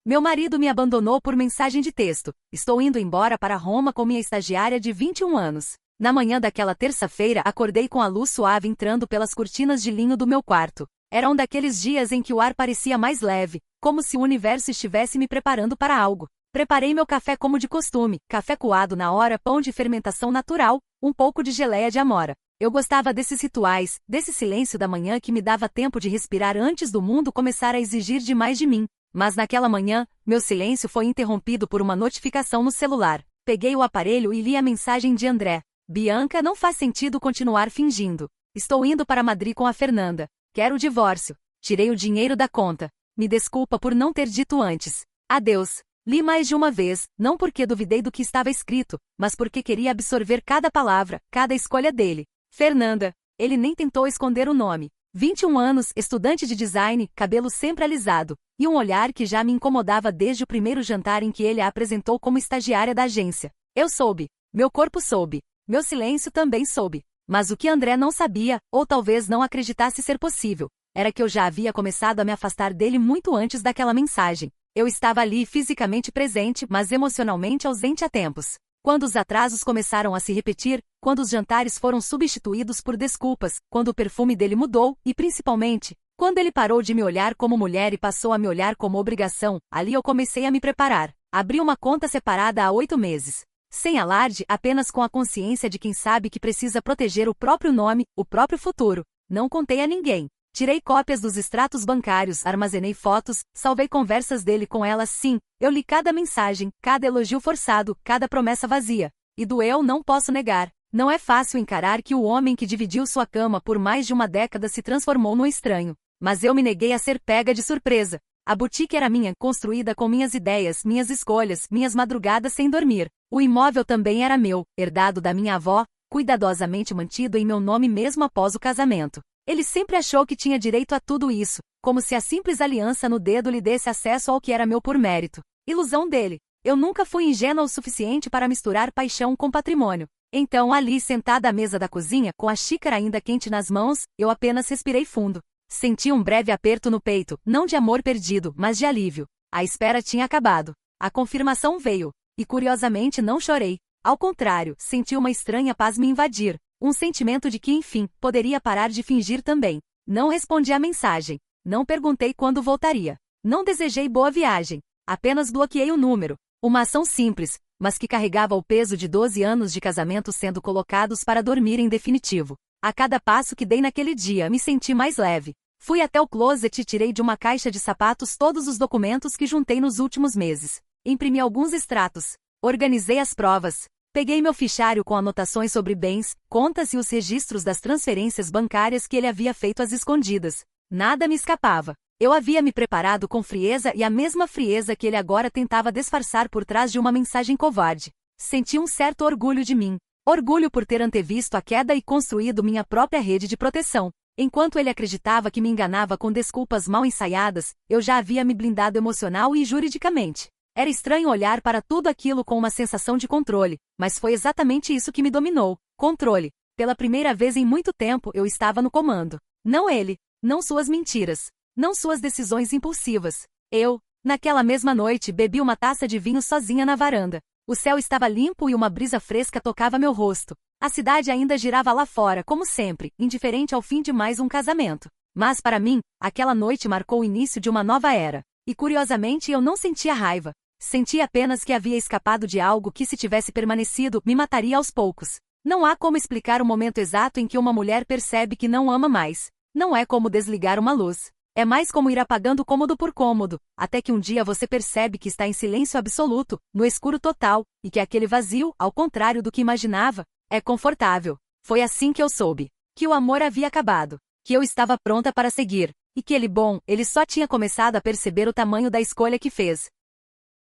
Meu marido me abandonou por mensagem de texto. Estou indo embora para Roma com minha estagiária de 21 anos. Na manhã daquela terça-feira acordei com a luz suave entrando pelas cortinas de linho do meu quarto. Era um daqueles dias em que o ar parecia mais leve, como se o universo estivesse me preparando para algo. Preparei meu café como de costume, café coado na hora, pão de fermentação natural, um pouco de geleia de amora. Eu gostava desses rituais, desse silêncio da manhã que me dava tempo de respirar antes do mundo começar a exigir demais de mim. Mas naquela manhã, meu silêncio foi interrompido por uma notificação no celular. Peguei o aparelho e li a mensagem de André. Bianca, não faz sentido continuar fingindo. Estou indo para Madrid com a Fernanda. Quero o divórcio. Tirei o dinheiro da conta. Me desculpa por não ter dito antes. Adeus. Li mais de uma vez, não porque duvidei do que estava escrito, mas porque queria absorver cada palavra, cada escolha dele. Fernanda. Ele nem tentou esconder o nome. 21 anos, estudante de design, cabelo sempre alisado, e um olhar que já me incomodava desde o primeiro jantar em que ele a apresentou como estagiária da agência. Eu soube. Meu corpo soube. Meu silêncio também soube. Mas o que André não sabia, ou talvez não acreditasse ser possível, era que eu já havia começado a me afastar dele muito antes daquela mensagem. Eu estava ali fisicamente presente, mas emocionalmente ausente há tempos. Quando os atrasos começaram a se repetir, quando os jantares foram substituídos por desculpas, quando o perfume dele mudou, e principalmente, quando ele parou de me olhar como mulher e passou a me olhar como obrigação, ali eu comecei a me preparar. Abri uma conta separada há 8 meses. Sem alarde, apenas com a consciência de quem sabe que precisa proteger o próprio nome, o próprio futuro. Não contei a ninguém. Tirei cópias dos extratos bancários, armazenei fotos, salvei conversas dele com ela, sim. Eu li cada mensagem, cada elogio forçado, cada promessa vazia. E doeu, não posso negar. Não é fácil encarar que o homem que dividiu sua cama por mais de uma década se transformou num estranho. Mas eu me neguei a ser pega de surpresa. A boutique era minha, construída com minhas ideias, minhas escolhas, minhas madrugadas sem dormir. O imóvel também era meu, herdado da minha avó, cuidadosamente mantido em meu nome mesmo após o casamento. Ele sempre achou que tinha direito a tudo isso, como se a simples aliança no dedo lhe desse acesso ao que era meu por mérito. Ilusão dele. Eu nunca fui ingênua o suficiente para misturar paixão com patrimônio. Então, ali sentada à mesa da cozinha, com a xícara ainda quente nas mãos, eu apenas respirei fundo. Senti um breve aperto no peito, não de amor perdido, mas de alívio. A espera tinha acabado. A confirmação veio. E curiosamente não chorei. Ao contrário, senti uma estranha paz me invadir. Um sentimento de que, enfim, poderia parar de fingir também. Não respondi à mensagem. Não perguntei quando voltaria. Não desejei boa viagem. Apenas bloqueei o número. Uma ação simples, mas que carregava o peso de 12 anos de casamento sendo colocados para dormir em definitivo. A cada passo que dei naquele dia, me senti mais leve. Fui até o closet e tirei de uma caixa de sapatos todos os documentos que juntei nos últimos meses. Imprimi alguns extratos. Organizei as provas. Peguei meu fichário com anotações sobre bens, contas e os registros das transferências bancárias que ele havia feito às escondidas. Nada me escapava. Eu havia me preparado com frieza e a mesma frieza que ele agora tentava disfarçar por trás de uma mensagem covarde. Senti um certo orgulho de mim. Orgulho por ter antevisto a queda e construído minha própria rede de proteção. Enquanto ele acreditava que me enganava com desculpas mal ensaiadas, eu já havia me blindado emocional e juridicamente. Era estranho olhar para tudo aquilo com uma sensação de controle, mas foi exatamente isso que me dominou. Controle. Pela primeira vez em muito tempo eu estava no comando. Não ele. Não suas mentiras. Não suas decisões impulsivas. Eu, naquela mesma noite, bebi uma taça de vinho sozinha na varanda. O céu estava limpo e uma brisa fresca tocava meu rosto. A cidade ainda girava lá fora, como sempre, indiferente ao fim de mais um casamento. Mas para mim, aquela noite marcou o início de uma nova era. E curiosamente eu não sentia raiva. Senti apenas que havia escapado de algo que, se tivesse permanecido, me mataria aos poucos. Não há como explicar o momento exato em que uma mulher percebe que não ama mais. Não é como desligar uma luz. É mais como ir apagando cômodo por cômodo, até que um dia você percebe que está em silêncio absoluto, no escuro total, e que aquele vazio, ao contrário do que imaginava, é confortável. Foi assim que eu soube. Que o amor havia acabado. Que eu estava pronta para seguir. E que ele só tinha começado a perceber o tamanho da escolha que fez.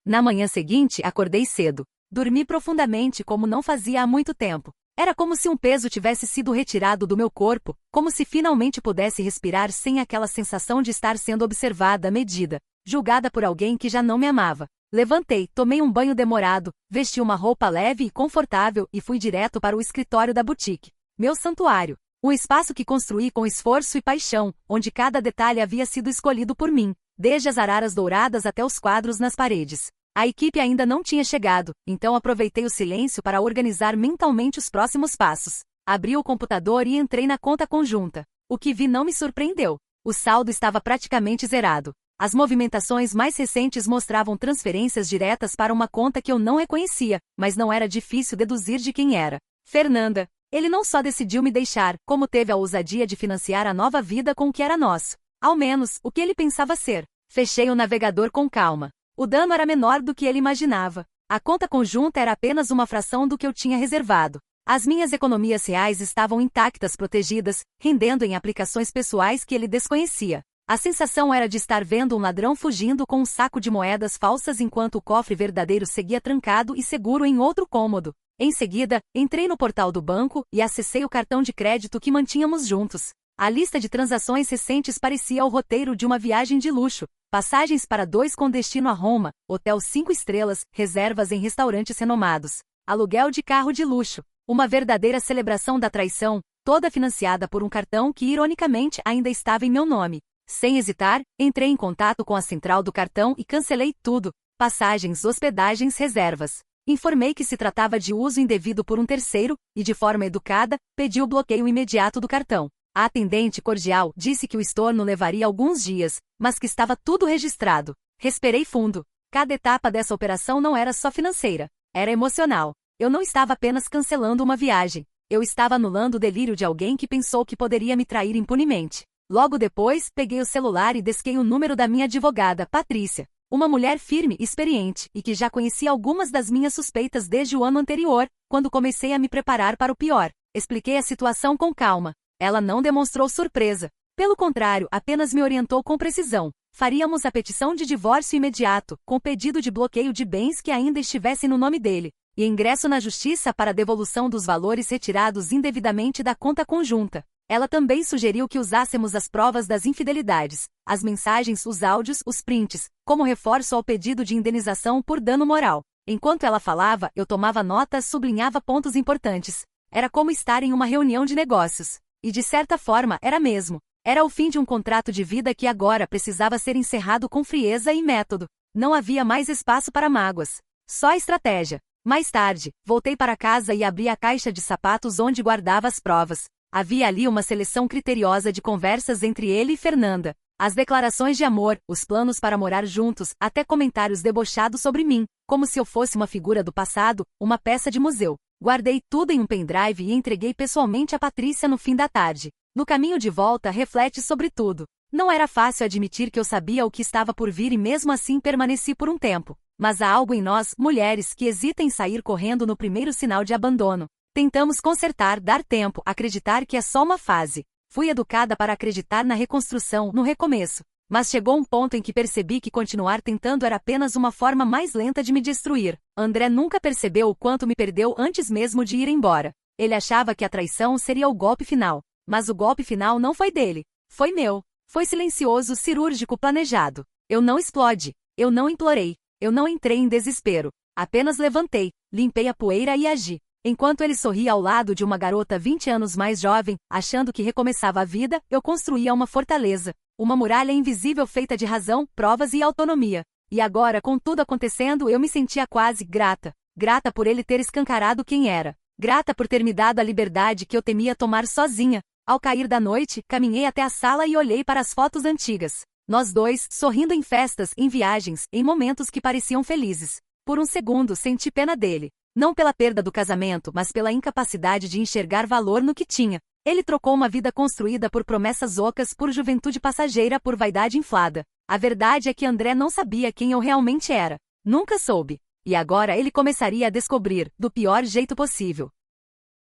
Na manhã seguinte, acordei cedo. Dormi profundamente como não fazia há muito tempo. Era como se um peso tivesse sido retirado do meu corpo, como se finalmente pudesse respirar sem aquela sensação de estar sendo observada, medida, julgada por alguém que já não me amava. Levantei, tomei um banho demorado, vesti uma roupa leve e confortável e fui direto para o escritório da boutique. Meu santuário. Um espaço que construí com esforço e paixão, onde cada detalhe havia sido escolhido por mim. desde as araras douradas até os quadros nas paredes. A equipe ainda não tinha chegado, então aproveitei o silêncio para organizar mentalmente os próximos passos. Abri o computador e entrei na conta conjunta. O que vi não me surpreendeu. O saldo estava praticamente zerado. As movimentações mais recentes mostravam transferências diretas para uma conta que eu não reconhecia, mas não era difícil deduzir de quem era. Fernanda. Ele não só decidiu me deixar, como teve a ousadia de financiar a nova vida com o que era nosso. Ao menos, o que ele pensava ser. Fechei o navegador com calma. O dano era menor do que ele imaginava. A conta conjunta era apenas uma fração do que eu tinha reservado. As minhas economias reais estavam intactas, protegidas, rendendo em aplicações pessoais que ele desconhecia. A sensação era de estar vendo um ladrão fugindo com um saco de moedas falsas enquanto o cofre verdadeiro seguia trancado e seguro em outro cômodo. Em seguida, entrei no portal do banco e acessei o cartão de crédito que mantínhamos juntos. A lista de transações recentes parecia o roteiro de uma viagem de luxo. Passagens para 2 com destino a Roma, hotel 5 estrelas, reservas em restaurantes renomados, aluguel de carro de luxo. Uma verdadeira celebração da traição, toda financiada por um cartão que ironicamente ainda estava em meu nome. Sem hesitar, entrei em contato com a central do cartão e cancelei tudo: passagens, hospedagens, reservas. Informei que se tratava de uso indevido por um terceiro, e de forma educada, pedi o bloqueio imediato do cartão. A atendente cordial disse que o estorno levaria alguns dias, mas que estava tudo registrado. Respirei fundo. Cada etapa dessa operação não era só financeira, era emocional. Eu não estava apenas cancelando uma viagem, eu estava anulando o delírio de alguém que pensou que poderia me trair impunemente. Logo depois, peguei o celular e desquei o número da minha advogada, Patrícia. Uma mulher firme e experiente, e que já conhecia algumas das minhas suspeitas desde o ano anterior, quando comecei a me preparar para o pior. Expliquei a situação com calma. Ela não demonstrou surpresa. Pelo contrário, apenas me orientou com precisão. Faríamos a petição de divórcio imediato, com pedido de bloqueio de bens que ainda estivessem no nome dele, e ingresso na justiça para a devolução dos valores retirados indevidamente da conta conjunta. Ela também sugeriu que usássemos as provas das infidelidades, as mensagens, os áudios, os prints, como reforço ao pedido de indenização por dano moral. Enquanto ela falava, eu tomava notas, sublinhava pontos importantes. Era como estar em uma reunião de negócios. E de certa forma, era mesmo. Era o fim de um contrato de vida que agora precisava ser encerrado com frieza e método. Não havia mais espaço para mágoas. Só estratégia. Mais tarde, voltei para casa e abri a caixa de sapatos onde guardava as provas. Havia ali uma seleção criteriosa de conversas entre ele e Fernanda. As declarações de amor, os planos para morar juntos, até comentários debochados sobre mim, como se eu fosse uma figura do passado, uma peça de museu. Guardei tudo em um pendrive e entreguei pessoalmente a Patrícia no fim da tarde. No caminho de volta, reflete sobre tudo. Não era fácil admitir que eu sabia o que estava por vir e mesmo assim permaneci por um tempo. Mas há algo em nós, mulheres, que hesita em sair correndo no primeiro sinal de abandono. Tentamos consertar, dar tempo, acreditar que é só uma fase. Fui educada para acreditar na reconstrução, no recomeço. Mas chegou um ponto em que percebi que continuar tentando era apenas uma forma mais lenta de me destruir. André nunca percebeu o quanto me perdeu antes mesmo de ir embora. Ele achava que a traição seria o golpe final. Mas o golpe final não foi dele. Foi meu. Foi silencioso, cirúrgico, planejado. Eu não explodi. Eu não implorei. Eu não entrei em desespero. Apenas levantei, limpei a poeira e agi. Enquanto ele sorria ao lado de uma garota 20 anos mais jovem, achando que recomeçava a vida, eu construía uma fortaleza. Uma muralha invisível feita de razão, provas e autonomia. E agora, com tudo acontecendo, eu me sentia quase grata. Grata por ele ter escancarado quem era. Grata por ter me dado a liberdade que eu temia tomar sozinha. Ao cair da noite, caminhei até a sala e olhei para as fotos antigas. Nós dois, sorrindo em festas, em viagens, em momentos que pareciam felizes. Por um segundo, senti pena dele. Não pela perda do casamento, mas pela incapacidade de enxergar valor no que tinha. Ele trocou uma vida construída por promessas ocas, por juventude passageira, por vaidade inflada. A verdade é que André não sabia quem eu realmente era. Nunca soube. E agora ele começaria a descobrir, do pior jeito possível.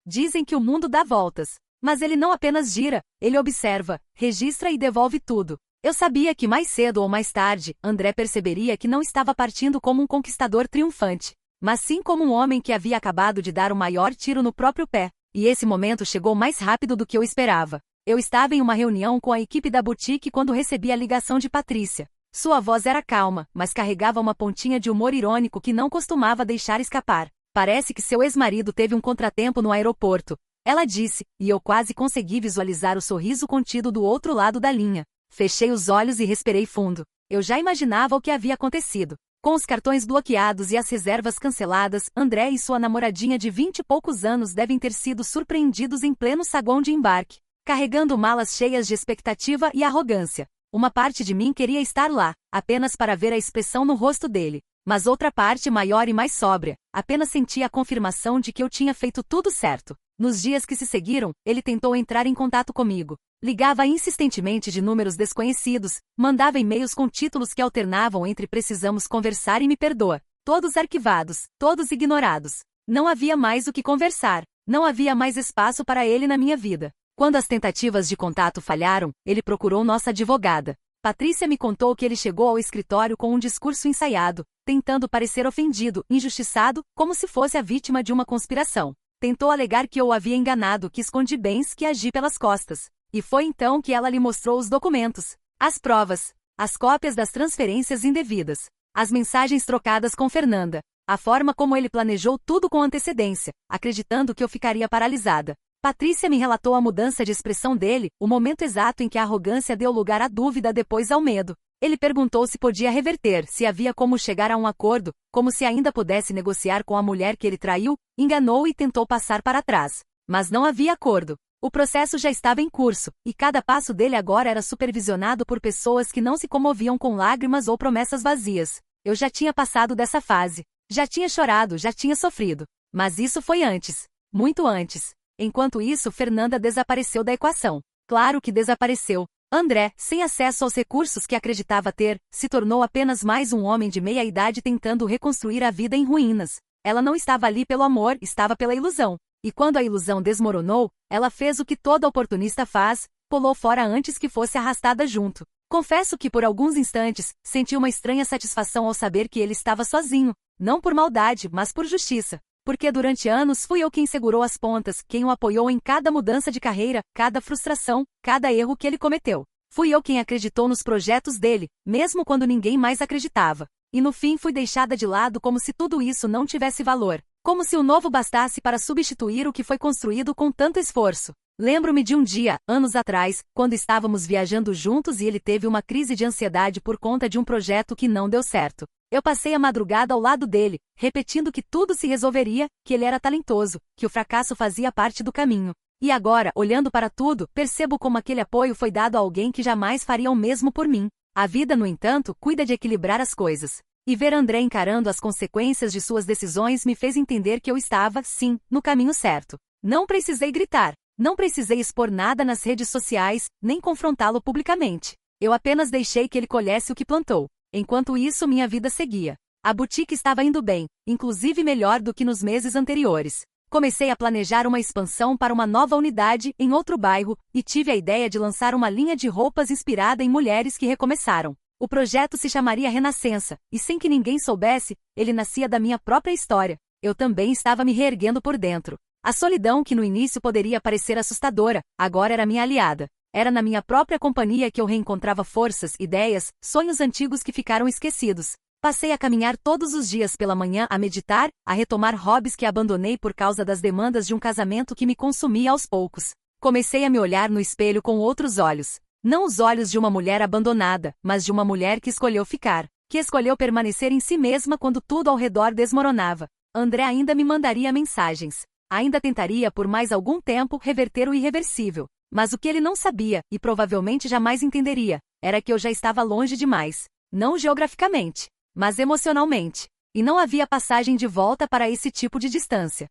Dizem que o mundo dá voltas. Mas ele não apenas gira, ele observa, registra e devolve tudo. Eu sabia que mais cedo ou mais tarde, André perceberia que não estava partindo como um conquistador triunfante, mas sim como um homem que havia acabado de dar o maior tiro no próprio pé. E esse momento chegou mais rápido do que eu esperava. Eu estava em uma reunião com a equipe da boutique quando recebi a ligação de Patrícia. Sua voz era calma, mas carregava uma pontinha de humor irônico que não costumava deixar escapar. Parece que seu ex-marido teve um contratempo no aeroporto. Ela disse, e eu quase consegui visualizar o sorriso contido do outro lado da linha. Fechei os olhos e respirei fundo. Eu já imaginava o que havia acontecido. Com os cartões bloqueados e as reservas canceladas, André e sua namoradinha de 20 e poucos anos devem ter sido surpreendidos em pleno saguão de embarque, carregando malas cheias de expectativa e arrogância. Uma parte de mim queria estar lá, apenas para ver a expressão no rosto dele, mas outra parte maior e mais sóbria, apenas sentia a confirmação de que eu tinha feito tudo certo. Nos dias que se seguiram, ele tentou entrar em contato comigo. Ligava insistentemente de números desconhecidos, mandava e-mails com títulos que alternavam entre "precisamos conversar" e "me perdoa", todos arquivados, todos ignorados. Não havia mais o que conversar, não havia mais espaço para ele na minha vida. Quando as tentativas de contato falharam, ele procurou nossa advogada. Patrícia me contou que ele chegou ao escritório com um discurso ensaiado, tentando parecer ofendido, injustiçado, como se fosse a vítima de uma conspiração. Tentou alegar que eu o havia enganado, que escondi bens, que agi pelas costas. E foi então que ela lhe mostrou os documentos, as provas, as cópias das transferências indevidas, as mensagens trocadas com Fernanda, a forma como ele planejou tudo com antecedência, acreditando que eu ficaria paralisada. Patrícia me relatou a mudança de expressão dele, o momento exato em que a arrogância deu lugar à dúvida, depois ao medo. Ele perguntou se podia reverter, se havia como chegar a um acordo, como se ainda pudesse negociar com a mulher que ele traiu, enganou e tentou passar para trás. Mas não havia acordo. O processo já estava em curso, e cada passo dele agora era supervisionado por pessoas que não se comoviam com lágrimas ou promessas vazias. Eu já tinha passado dessa fase. Já tinha chorado, já tinha sofrido. Mas isso foi antes. Muito antes. Enquanto isso, Fernanda desapareceu da equação. Claro que desapareceu. André, sem acesso aos recursos que acreditava ter, se tornou apenas mais um homem de meia idade tentando reconstruir a vida em ruínas. Ela não estava ali pelo amor, estava pela ilusão. E quando a ilusão desmoronou, ela fez o que toda oportunista faz, pulou fora antes que fosse arrastada junto. Confesso que por alguns instantes, senti uma estranha satisfação ao saber que ele estava sozinho, não por maldade, mas por justiça. Porque durante anos fui eu quem segurou as pontas, quem o apoiou em cada mudança de carreira, cada frustração, cada erro que ele cometeu. Fui eu quem acreditou nos projetos dele, mesmo quando ninguém mais acreditava. E no fim fui deixada de lado como se tudo isso não tivesse valor. Como se o novo bastasse para substituir o que foi construído com tanto esforço. Lembro-me de um dia, anos atrás, quando estávamos viajando juntos e ele teve uma crise de ansiedade por conta de um projeto que não deu certo. Eu passei a madrugada ao lado dele, repetindo que tudo se resolveria, que ele era talentoso, que o fracasso fazia parte do caminho. E agora, olhando para tudo, percebo como aquele apoio foi dado a alguém que jamais faria o mesmo por mim. A vida, no entanto, cuida de equilibrar as coisas. E ver André encarando as consequências de suas decisões me fez entender que eu estava, sim, no caminho certo. Não precisei gritar, não precisei expor nada nas redes sociais, nem confrontá-lo publicamente. Eu apenas deixei que ele colhesse o que plantou. Enquanto isso, minha vida seguia. A boutique estava indo bem, inclusive melhor do que nos meses anteriores. Comecei a planejar uma expansão para uma nova unidade em outro bairro e tive a ideia de lançar uma linha de roupas inspirada em mulheres que recomeçaram. O projeto se chamaria Renascença, e sem que ninguém soubesse, ele nascia da minha própria história. Eu também estava me reerguendo por dentro. A solidão que no início poderia parecer assustadora, agora era minha aliada. Era na minha própria companhia que eu reencontrava forças, ideias, sonhos antigos que ficaram esquecidos. Passei a caminhar todos os dias pela manhã, a meditar, a retomar hobbies que abandonei por causa das demandas de um casamento que me consumia aos poucos. Comecei a me olhar no espelho com outros olhos. Não os olhos de uma mulher abandonada, mas de uma mulher que escolheu ficar, que escolheu permanecer em si mesma quando tudo ao redor desmoronava. André ainda me mandaria mensagens. Ainda tentaria por mais algum tempo reverter o irreversível. Mas o que ele não sabia, e provavelmente jamais entenderia, era que eu já estava longe demais. Não geograficamente, mas emocionalmente. E não havia passagem de volta para esse tipo de distância.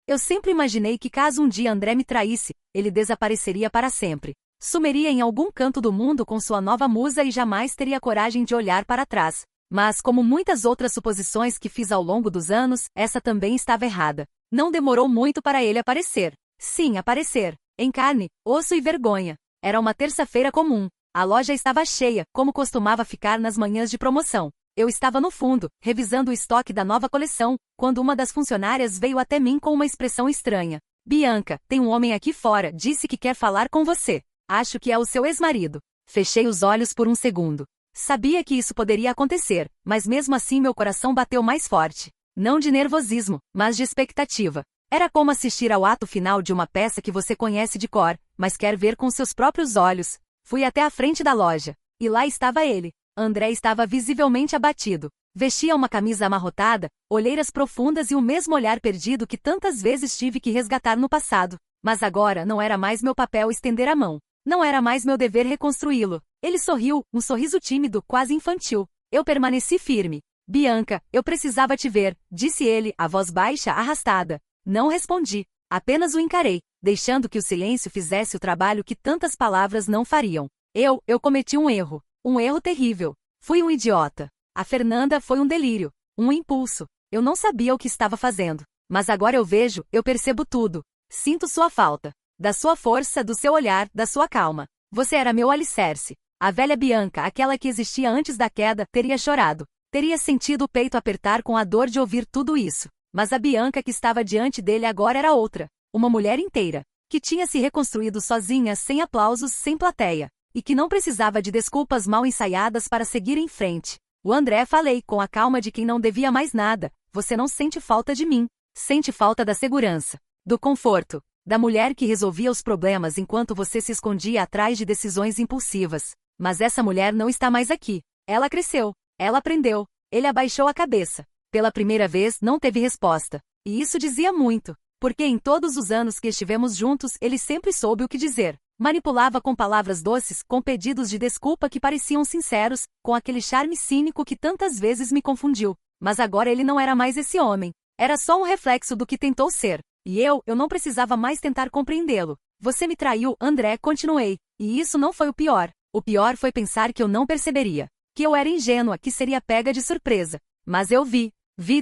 Eu sempre imaginei que caso um dia André me traísse, ele desapareceria para sempre. Sumiria em algum canto do mundo com sua nova musa e jamais teria coragem de olhar para trás. Mas, como muitas outras suposições que fiz ao longo dos anos, essa também estava errada. Não demorou muito para ele aparecer. Sim, aparecer. Em carne, osso e vergonha. Era uma terça-feira comum. A loja estava cheia, como costumava ficar nas manhãs de promoção. Eu estava no fundo, revisando o estoque da nova coleção, quando uma das funcionárias veio até mim com uma expressão estranha. "Bianca, tem um homem aqui fora, disse que quer falar com você. Acho que é o seu ex-marido." Fechei os olhos por um segundo. Sabia que isso poderia acontecer, mas mesmo assim meu coração bateu mais forte. Não de nervosismo, mas de expectativa. Era como assistir ao ato final de uma peça que você conhece de cor, mas quer ver com seus próprios olhos. Fui até a frente da loja. E lá estava ele. André estava visivelmente abatido. Vestia uma camisa amarrotada, olheiras profundas e o mesmo olhar perdido que tantas vezes tive que resgatar no passado. Mas agora não era mais meu papel estender a mão. Não era mais meu dever reconstruí-lo. Ele sorriu, um sorriso tímido, quase infantil. Eu permaneci firme. Bianca, eu precisava te ver, disse ele, a voz baixa, arrastada. Não respondi. Apenas o encarei, deixando que o silêncio fizesse o trabalho que tantas palavras não fariam. Eu cometi um erro. Um erro terrível. Fui um idiota. A Fernanda foi um delírio. Um impulso. Eu não sabia o que estava fazendo. Mas agora eu vejo, eu percebo tudo. Sinto sua falta. Da sua força, do seu olhar, da sua calma. Você era meu alicerce. A velha Bianca, aquela que existia antes da queda, teria chorado. Teria sentido o peito apertar com a dor de ouvir tudo isso. Mas a Bianca que estava diante dele agora era outra. Uma mulher inteira. Que tinha se reconstruído sozinha, sem aplausos, sem plateia. E que não precisava de desculpas mal ensaiadas para seguir em frente. O André falei, com a calma de quem não devia mais nada. Você não sente falta de mim. Sente falta da segurança. Do conforto. Da mulher que resolvia os problemas enquanto você se escondia atrás de decisões impulsivas. Mas essa mulher não está mais aqui. Ela cresceu. Ela aprendeu. Ele abaixou a cabeça. Pela primeira vez, não teve resposta. E isso dizia muito. Porque em todos os anos que estivemos juntos, ele sempre soube o que dizer. Manipulava com palavras doces, com pedidos de desculpa que pareciam sinceros, com aquele charme cínico que tantas vezes me confundiu. Mas agora ele não era mais esse homem. Era só um reflexo do que tentou ser. E eu não precisava mais tentar compreendê-lo. Você me traiu, André, continuei. E isso não foi o pior. O pior foi pensar que eu não perceberia. Que eu era ingênua, que seria pega de surpresa. Mas eu vi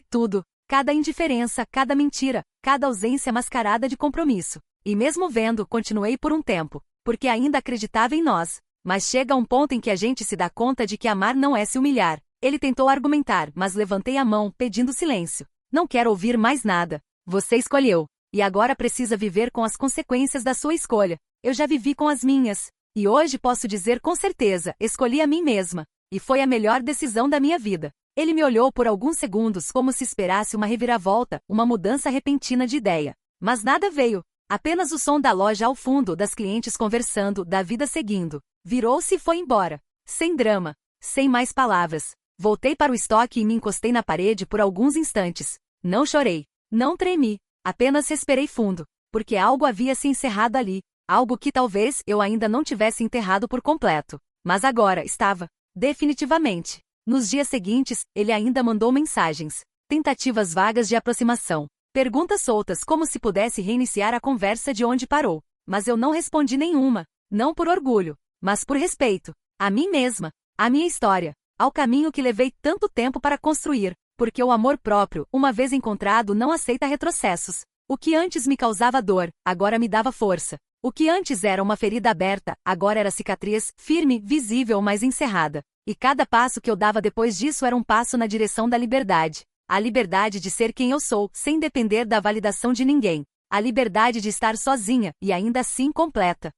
tudo. Cada indiferença, cada mentira, cada ausência mascarada de compromisso. E mesmo vendo, continuei por um tempo. Porque ainda acreditava em nós. Mas chega um ponto em que a gente se dá conta de que amar não é se humilhar. Ele tentou argumentar, mas levantei a mão, pedindo silêncio. Não quero ouvir mais nada. Você escolheu. E agora precisa viver com as consequências da sua escolha. Eu já vivi com as minhas. E hoje posso dizer com certeza, escolhi a mim mesma. E foi a melhor decisão da minha vida. Ele me olhou por alguns segundos como se esperasse uma reviravolta, uma mudança repentina de ideia. Mas nada veio. Apenas o som da loja ao fundo, das clientes conversando, da vida seguindo. Virou-se e foi embora. Sem drama. Sem mais palavras. Voltei para o estoque e me encostei na parede por alguns instantes. Não chorei. Não tremi. Apenas respirei fundo, porque algo havia se encerrado ali, algo que talvez eu ainda não tivesse enterrado por completo. Mas agora estava, definitivamente. Nos dias seguintes, ele ainda mandou mensagens, tentativas vagas de aproximação, perguntas soltas como se pudesse reiniciar a conversa de onde parou. Mas eu não respondi nenhuma, não por orgulho, mas por respeito. A mim mesma, à minha história, ao caminho que levei tanto tempo para construir. Porque o amor próprio, uma vez encontrado, não aceita retrocessos. O que antes me causava dor, agora me dava força. O que antes era uma ferida aberta, agora era cicatriz, firme, visível, mas encerrada. E cada passo que eu dava depois disso era um passo na direção da liberdade. A liberdade de ser quem eu sou, sem depender da validação de ninguém. A liberdade de estar sozinha, e ainda assim completa.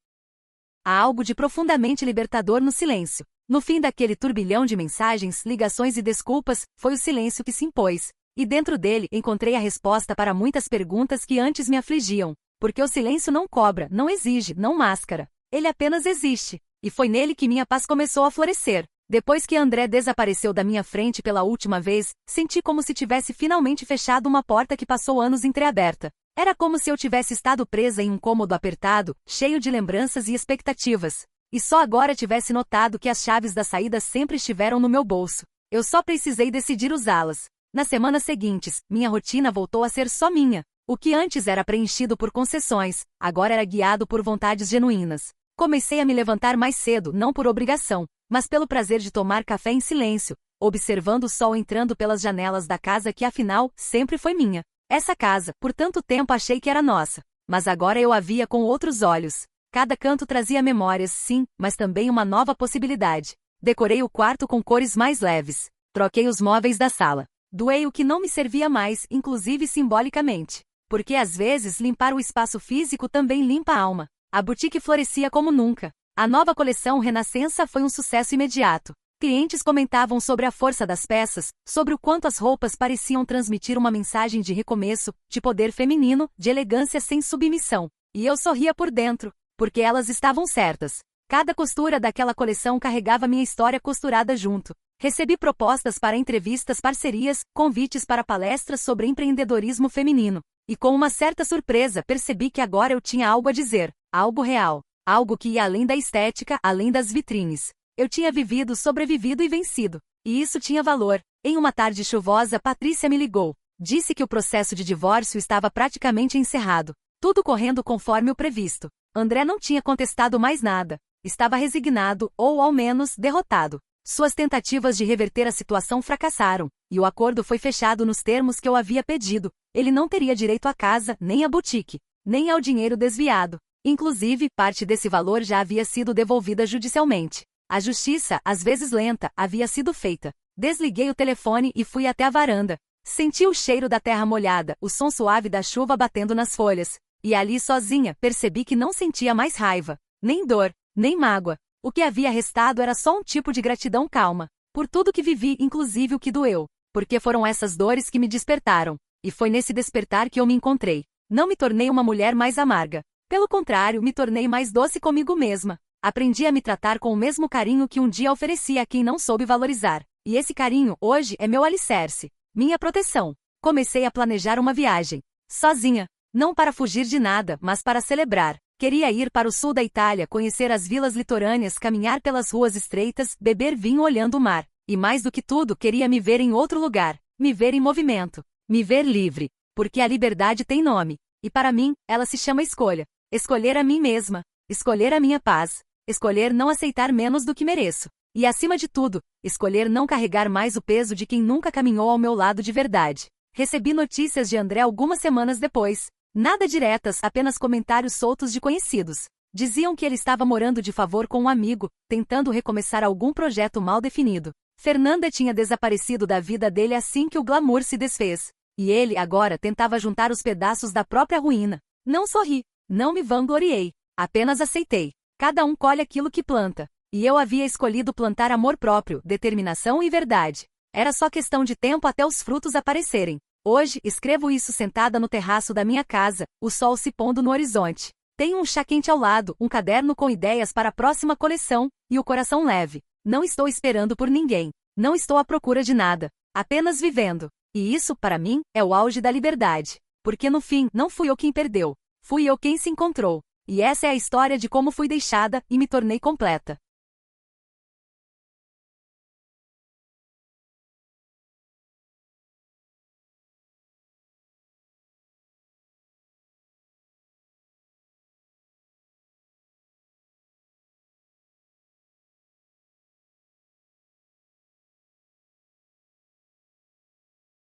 Há algo de profundamente libertador no silêncio. No fim daquele turbilhão de mensagens, ligações e desculpas, foi o silêncio que se impôs. E dentro dele, encontrei a resposta para muitas perguntas que antes me afligiam. Porque o silêncio não cobra, não exige, não máscara. Ele apenas existe. E foi nele que minha paz começou a florescer. Depois que André desapareceu da minha frente pela última vez, senti como se tivesse finalmente fechado uma porta que passou anos entreaberta. Era como se eu tivesse estado presa em um cômodo apertado, cheio de lembranças e expectativas. E só agora tivesse notado que as chaves da saída sempre estiveram no meu bolso. Eu só precisei decidir usá-las. Nas semanas seguintes, minha rotina voltou a ser só minha. O que antes era preenchido por concessões, agora era guiado por vontades genuínas. Comecei a me levantar mais cedo, não por obrigação, mas pelo prazer de tomar café em silêncio, observando o sol entrando pelas janelas da casa que afinal, sempre foi minha. Essa casa, por tanto tempo achei que era nossa, mas agora eu a via com outros olhos. Cada canto trazia memórias, sim, mas também uma nova possibilidade. Decorei o quarto com cores mais leves. Troquei os móveis da sala. Doei o que não me servia mais, inclusive simbolicamente. Porque às vezes limpar o espaço físico também limpa a alma. A boutique florescia como nunca. A nova coleção Renascença foi um sucesso imediato. Clientes comentavam sobre a força das peças, sobre o quanto as roupas pareciam transmitir uma mensagem de recomeço, de poder feminino, de elegância sem submissão. E eu sorria por dentro. Porque elas estavam certas. Cada costura daquela coleção carregava minha história costurada junto. Recebi propostas para entrevistas, parcerias, convites para palestras sobre empreendedorismo feminino. E com uma certa surpresa percebi que agora eu tinha algo a dizer, algo real, algo que ia além da estética, além das vitrines. Eu tinha vivido, sobrevivido e vencido. E isso tinha valor. Em uma tarde chuvosa, Patrícia me ligou. Disse que o processo de divórcio estava praticamente encerrado. Tudo correndo conforme o previsto. André não tinha contestado mais nada. Estava resignado, ou ao menos, derrotado. Suas tentativas de reverter a situação fracassaram, e o acordo foi fechado nos termos que eu havia pedido. Ele não teria direito à casa, nem à boutique, nem ao dinheiro desviado. Inclusive, parte desse valor já havia sido devolvida judicialmente. A justiça, às vezes lenta, havia sido feita. Desliguei o telefone e fui até a varanda. Senti o cheiro da terra molhada, o som suave da chuva batendo nas folhas. E ali sozinha, percebi que não sentia mais raiva, nem dor, nem mágoa. O que havia restado era só um tipo de gratidão calma, por tudo que vivi, inclusive o que doeu, porque foram essas dores que me despertaram, e foi nesse despertar que eu me encontrei. Não me tornei uma mulher mais amarga. Pelo contrário, me tornei mais doce comigo mesma. Aprendi a me tratar com o mesmo carinho que um dia oferecia a quem não soube valorizar. E esse carinho, hoje, é meu alicerce, minha proteção. Comecei a planejar uma viagem, sozinha, não para fugir de nada, mas para celebrar. Queria ir para o sul da Itália, conhecer as vilas litorâneas, caminhar pelas ruas estreitas, beber vinho olhando o mar. E mais do que tudo, queria me ver em outro lugar, me ver em movimento, me ver livre. Porque a liberdade tem nome. E para mim, ela se chama escolha. Escolher a mim mesma. Escolher a minha paz. Escolher não aceitar menos do que mereço. E acima de tudo, escolher não carregar mais o peso de quem nunca caminhou ao meu lado de verdade. Recebi notícias de André algumas semanas depois. Nada diretas, apenas comentários soltos de conhecidos. Diziam que ele estava morando de favor com um amigo, tentando recomeçar algum projeto mal definido. Fernanda tinha desaparecido da vida dele assim que o glamour se desfez. E ele, agora, tentava juntar os pedaços da própria ruína. Não sorri, não me vangloriei. Apenas aceitei. Cada um colhe aquilo que planta. E eu havia escolhido plantar amor próprio, determinação e verdade. Era só questão de tempo até os frutos aparecerem. Hoje, escrevo isso sentada no terraço da minha casa, o sol se pondo no horizonte. Tenho um chá quente ao lado, um caderno com ideias para a próxima coleção, e o coração leve. Não estou esperando por ninguém. Não estou à procura de nada. Apenas vivendo. E isso, para mim, é o auge da liberdade. Porque no fim, não fui eu quem perdeu. Fui eu quem se encontrou. E essa é a história de como fui deixada e me tornei completa.